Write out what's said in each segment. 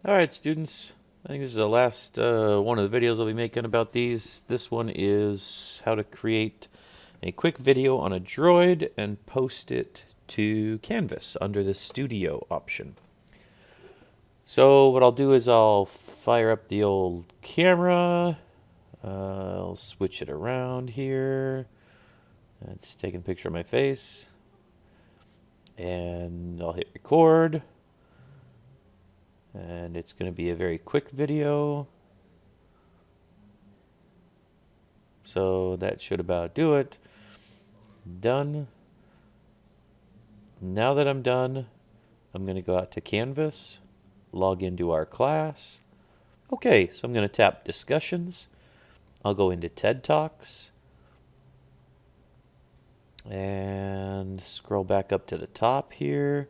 Alright students, I think this is the last one of the videos I'll be making about these. This one is how to create a quick video on a droid and post it to Canvas under the studio option. So what I'll do is I'll fire up the old camera, I'll switch it around here, it's taking a picture of my face, and I'll hit record. And it's going to be a very quick video. So that should about do it. Done. Now that I'm done, I'm going to go out to Canvas, log into our class. Okay, so I'm going to tap Discussions. I'll go into TED Talks. And scroll back up to the top here.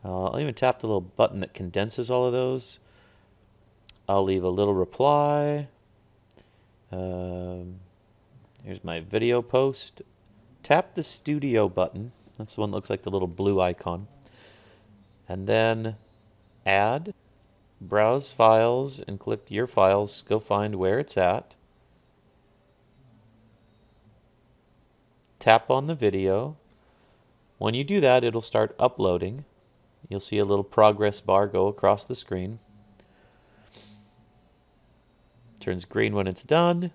I'll even tap the little button that condenses all of those. I'll leave a little reply. Here's my video post. Tap the studio button. That's the one that looks like the little blue icon. And then add, browse files, and click your files. Go find where it's at. Tap on the video. When you do that, it'll start uploading. You'll see a little progress bar go across the screen. Turns green when it's done.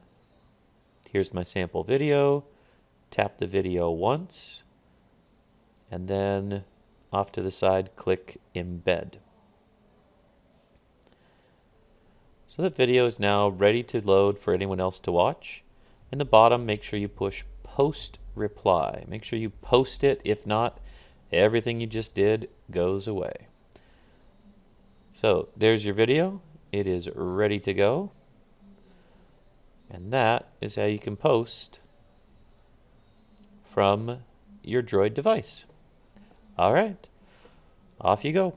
Here's my sample video. Tap the video once. And then off to the side, click Embed. So that video is now ready to load for anyone else to watch. In the bottom, make sure you push Post Reply. Make sure you post it. If not, everything you just did goes away. So there's your video. It is ready to go. And that is how you can post from your Droid device. All right, off you go.